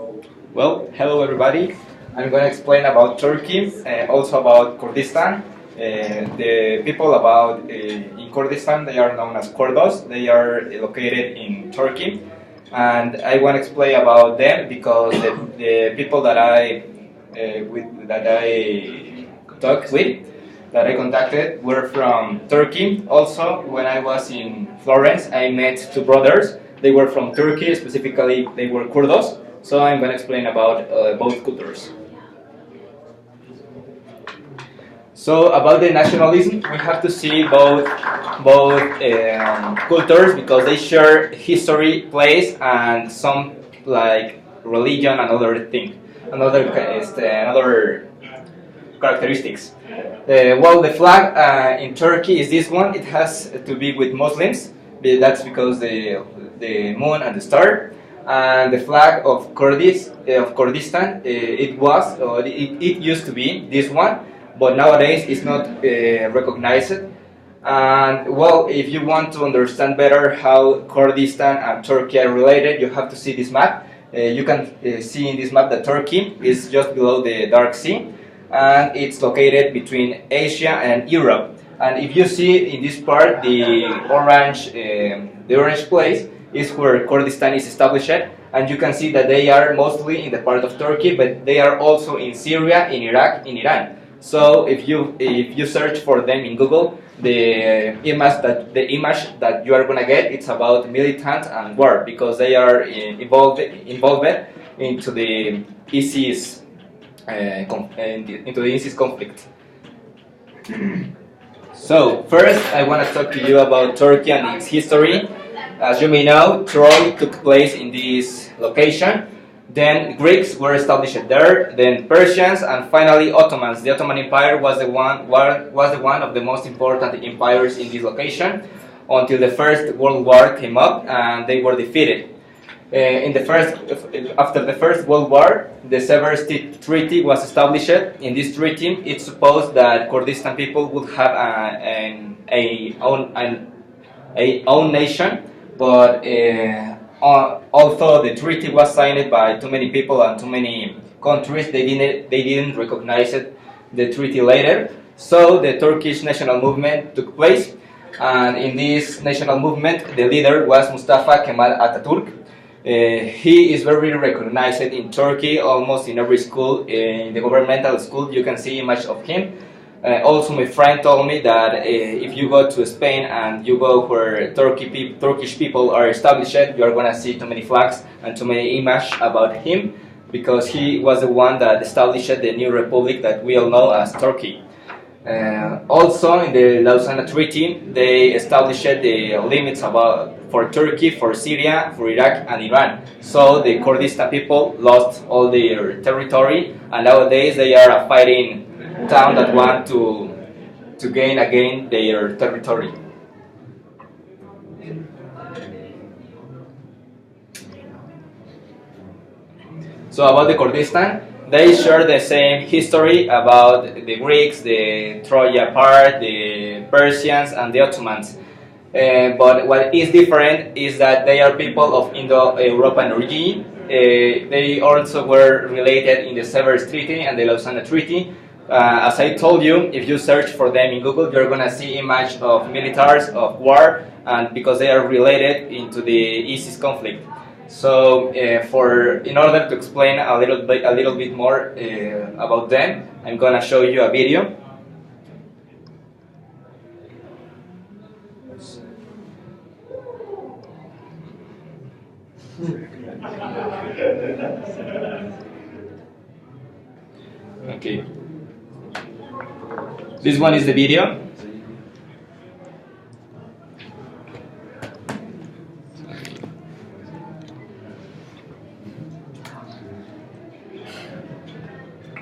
Well, hello everybody. I'm going to explain about Turkey, also about Kurdistan. The people in Kurdistan, they are known as Kurdos. They are located in Turkey, and I want to explain about them because the people that I talked with, that I contacted, were from Turkey. Also, when I was in Florence, I met two brothers. They were from Turkey, specifically they were Kurdos. So I'm going to explain about both cultures. So about the nationalism, we have to see both cultures because they share history, place, and some like religion and other thing, another characteristics. Well, the flag in Turkey is this one. It has to be with Muslims. That's because the moon and the star. And the flag of Kurdistan, it used to be this one, but nowadays it's not recognized. And well, if you want to understand better how Kurdistan and Turkey are related, you have to see this map. You can see in this map that Turkey is just below the Dark Sea, and it's located between Asia and Europe. And if you see in this part, the orange place is where Kurdistan is established, and you can see that they are mostly in the part of Turkey, but they are also in Syria, in Iraq, in Iran. So if you search for them in Google, the image that you are gonna get, it's about militant and war, because they are involved into the ISIS conflict. So first, I want to talk to you about Turkey and its history. As you may know, Troy took place in this location. Then Greeks were established there. Then Persians, and finally Ottomans. The Ottoman Empire was the one of the most important empires in this location until the First World War came up and they were defeated. After the First World War, the Sevres Treaty was established. In this treaty, it's supposed that Kurdistan people would have a own nation. But although the treaty was signed by too many people and too many countries, they didn't recognize the treaty later. So the Turkish national movement took place, and in this national movement, the leader was Mustafa Kemal Atatürk. He is very recognized in Turkey. Almost in every school, in the governmental school, you can see image of him. Also, my friend told me that if you go to Spain and you go where Turkish people are established, you are gonna see too many flags and too many images about him, because he was the one that established the new republic that we all know as Turkey. Also, in the Lausanne Treaty, they established the limits for Turkey, for Syria, for Iraq, and Iran. So the Kurdistan people lost all their territory, and nowadays they are a fighting town that want to gain again their territory. So about the Kurdistan, they share the same history about the Greeks, the Troja part, the Persians, and the Ottomans. But what is different is that they are people of Indo-European origin. They also were related in the Sevres Treaty and the Lausanne Treaty. As I told you, if you search for them in Google, you're gonna see image of militaries of war, and because they are related into the ISIS conflict. So, in order to explain a little bit more about them, I'm gonna show you a video. Okay. This one is the video.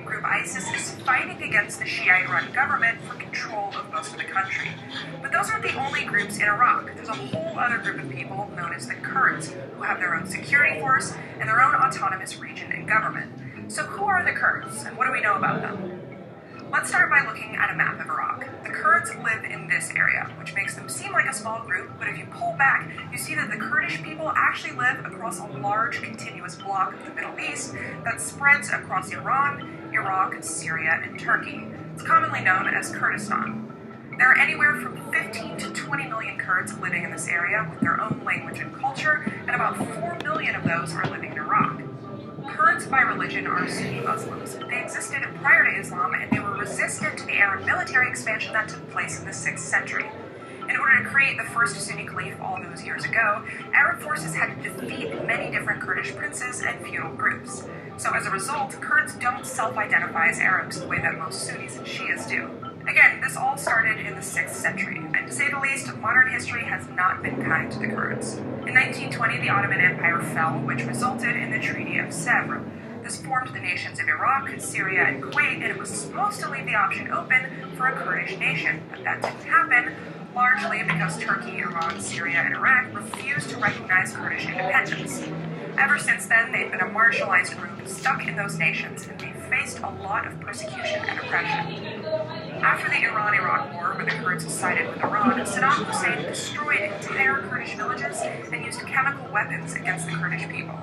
Group ISIS is fighting against the Shiite-run government for control of most of the country. But those aren't the only groups in Iraq. There's a whole other group of people known as the Kurds, who have their own security force and their own autonomous region and government. So who are the Kurds, and what do we know about them? Let's start by looking at a map of Iraq. The Kurds live in this area, which makes them seem like a small group, but if you pull back, you see that the Kurdish people actually live across a large continuous block of the Middle East that spreads across Iran, Iraq, Syria, and Turkey. It's commonly known as Kurdistan. There are anywhere from 15 to 20 million Kurds living in this area with their own language and culture, and about 4 million of those are living in Iraq. Kurds by religion are Sunni Muslims. They existed prior to Islam and they were resistant to the Arab military expansion that took place in the 6th century. In order to create the first Sunni Caliph all those years ago, Arab forces had to defeat many different Kurdish princes and feudal groups. So as a result, Kurds don't self-identify as Arabs the way that most Sunnis and Shias do. Again, this all started in the 6th century, and to say the least, modern history has not been kind to the Kurds. In 1920, the Ottoman Empire fell, which resulted in the Treaty of Sèvres. This formed the nations of Iraq, Syria, and Kuwait, and it was supposed to leave the option open for a Kurdish nation, but that didn't happen, largely because Turkey, Iran, Syria, and Iraq refused to recognize Kurdish independence. Ever since then, they've been a marginalized group stuck in those nations, and they've faced a lot of persecution and oppression. After the Iran-Iraq War, where the Kurds sided with Iran, Saddam Hussein destroyed entire Kurdish villages and used chemical weapons against the Kurdish people.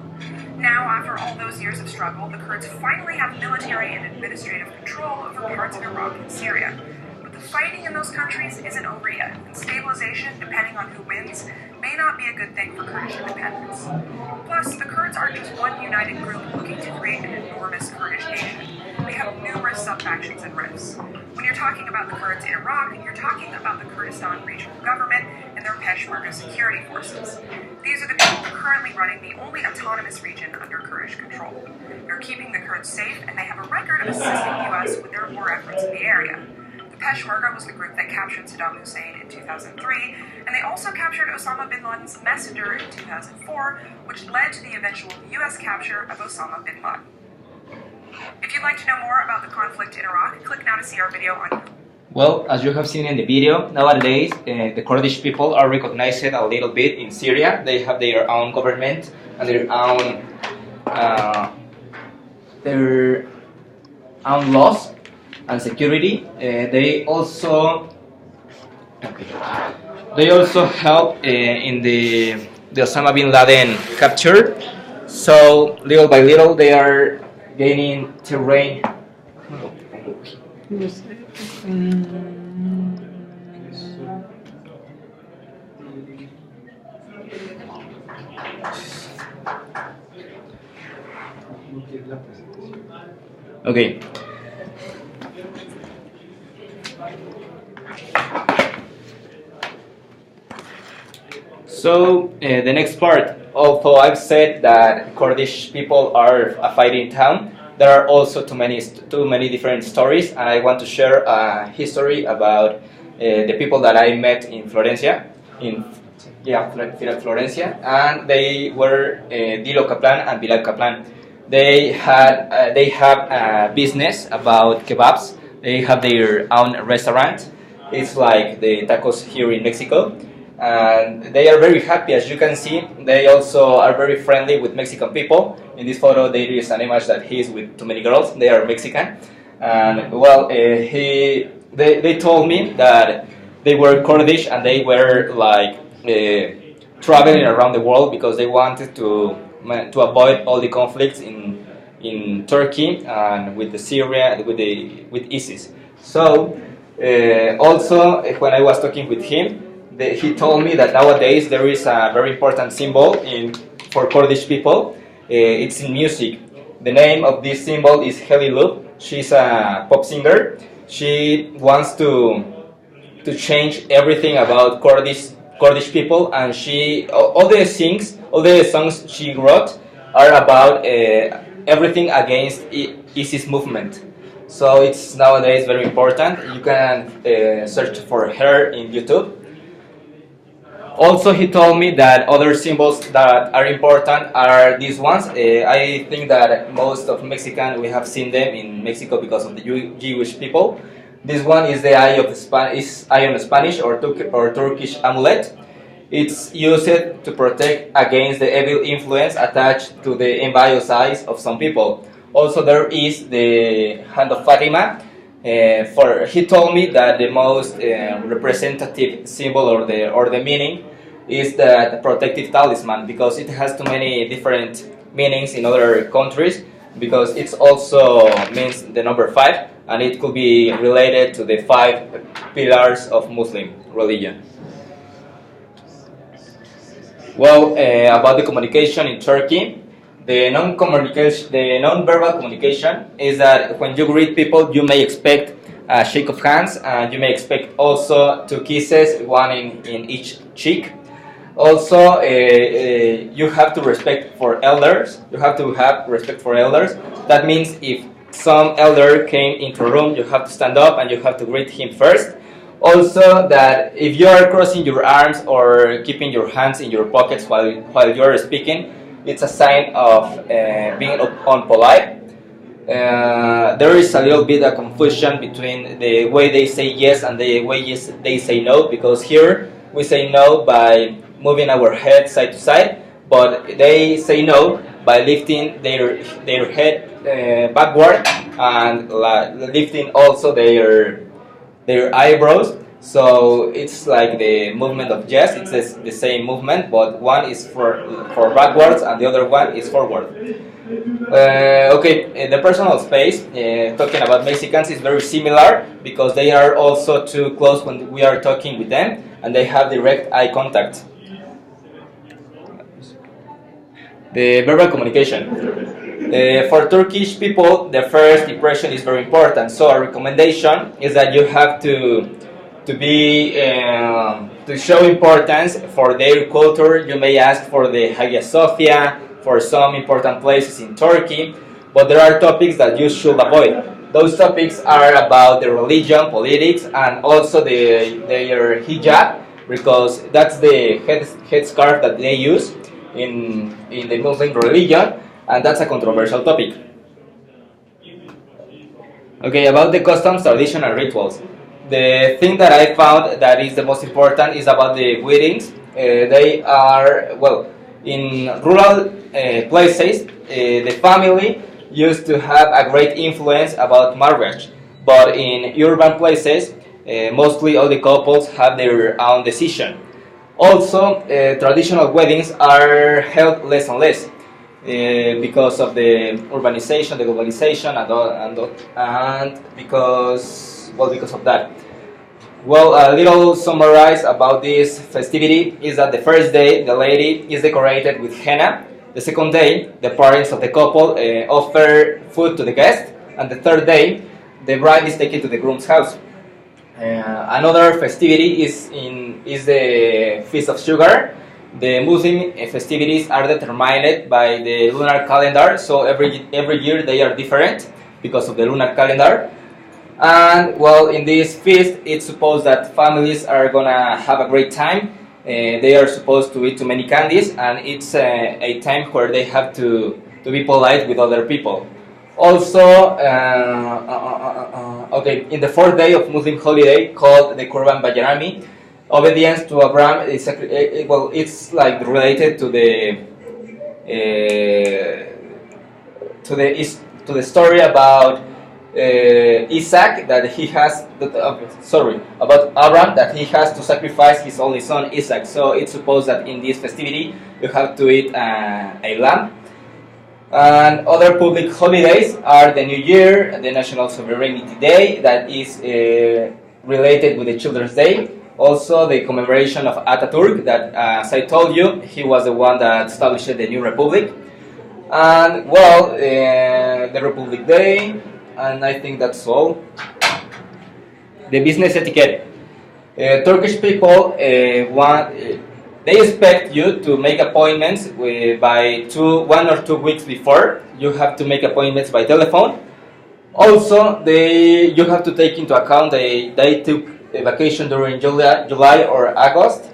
Now, after all those years of struggle, the Kurds finally have military and administrative control over parts of Iraq and Syria. But the fighting in those countries isn't over yet, and stabilization, depending on who wins, may not be a good thing for Kurdish independence. Plus, the Kurds aren't just one united group looking to create an enormous Kurdish nation. They have numerous sub-factions and rifts. When you're talking about the Kurds in Iraq, you're talking about the Kurdistan Regional Government and their Peshmerga security forces. These are the people currently running the only autonomous region under Kurdish control. They're keeping the Kurds safe, and they have a record of assisting the U.S. with their war efforts in the area. The Peshmerga was the group that captured Saddam Hussein in 2003, and they also captured Osama bin Laden's messenger in 2004, which led to the eventual U.S. capture of Osama bin Laden. If you'd like to know more about the conflict in Iraq, click now to see our video on YouTube. Well, as you have seen in the video, nowadays the Kurdish people are recognized a little bit in Syria. They have their own government and their own laws and security. They also help in the Osama bin Laden capture. So little by little, they are gaining terrain. Okay. So the next part, although I've said that Kurdish people are a fighting town, there are also too many different stories, and I want to share a history about the people that I met in Florencia, Florencia, and they were Dilo Kaplan and Bilal Kaplan. They have a business about kebabs. They have their own restaurant. It's like the tacos here in Mexico. And they are very happy, as you can see. They also are very friendly with Mexican people. In this photo, there is an image that he's with too many girls. They are Mexican, and well, they told me that they were Kurdish and they were like traveling around the world because they wanted to avoid all the conflicts in Turkey and with the Syria with ISIS. So also when I was talking with him, he told me that nowadays there is a very important symbol for Kurdish people. It's in music. The name of this symbol is Heli Loop. She's a pop singer. She wants to change everything about Kurdish people, and all the songs she wrote are about everything against ISIS movement. So it's nowadays very important. You can search for her in YouTube. Also, he told me that other symbols that are important are these ones. I think that most of Mexican, we have seen them in Mexico because of the Jewish people. This one is the eye on Spanish or Turkish amulet. It's used to protect against the evil influence attached to the envious eyes of some people. Also, there is the hand of Fatima. For he told me that the most representative symbol or the meaning is the protective talisman, because it has too many different meanings in other countries, because it also means the number 5, and it could be related to the 5 pillars of Muslim religion. Well, about the communication in Turkey, the non-verbal communication is that when you greet people, you may expect a shake of hands, and you may expect also 2 kisses, one in each cheek. Also, you have to respect for elders. You have to have respect for elders. That means if some elder came into a room, you have to stand up and you have to greet him first. Also, that if you are crossing your arms or keeping your hands in your pockets while you are speaking, it's a sign of being unpolite. There is a little bit of confusion between the way they say yes and the way they say no, because here we say no by moving our head side to side, but they say no by lifting their head backward and lifting also their eyebrows. So it's like the movement of yes, it's the same movement, but one is for backwards and the other one is forward. Okay, the personal space, talking about Mexicans, is very similar, because they are also too close when we are talking with them, and they have direct eye contact. The verbal communication. For Turkish people, the first impression is very important. So a recommendation is that you have to show importance for their culture. You may ask for the Hagia Sophia, for some important places in Turkey, but there are topics that you should avoid. Those topics are about the religion, politics, and also their hijab, because that's the headscarf that they use in the Muslim religion, and that's a controversial topic. Okay, about the customs, tradition, and rituals. The thing that I found that is the most important is about the weddings. They are, well, in rural places, the family used to have a great influence about marriage, but in urban places, mostly all the couples have their own decision. Also, traditional weddings are held less and less because of the urbanization, the globalization, and because of that. Well, a little summarize about this festivity is that the first day the lady is decorated with henna. The second day, the parents of the couple offer food to the guest, and the third day, the bride is taken to the groom's house. Another festivity is the Feast of Sugar. The Muslim festivities are determined by the lunar calendar, so every year they are different because of the lunar calendar. And well, in this feast, it's supposed that families are gonna have a great time. They are supposed to eat too many candies, and it's a time where they have to be polite with other people. Also, okay, in the fourth day of Muslim holiday called the Qurban Bayrami, obedience to Abraham is it's like related to the story about Isaac, that he has about Abraham, that he has to sacrifice his only son Isaac. So it's supposed that in this festivity you have to eat a lamb. And other public holidays are the New Year, the National Sovereignty Day, that is related with the Children's Day. Also the commemoration of Ataturk, that as I told you, he was the one that established the new republic. And well, the Republic Day, and I think that's all. The business etiquette. Turkish people they expect you to make appointments by 1 or 2 weeks before. You have to make appointments by telephone. Also, you have to take into account they took a vacation during July or August.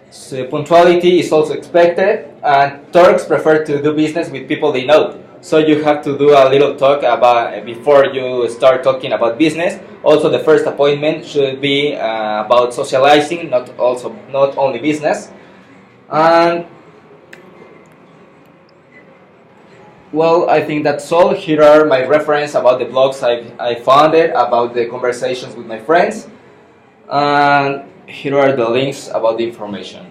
So punctuality is also expected, and Turks prefer to do business with people they know. So you have to do a little talk about before you start talking about business. Also, the first appointment should be about socializing, not only business. And Well, I think that's all. Here are my reference about the blogs I found it, about the conversations with my friends, and here are the links about the information.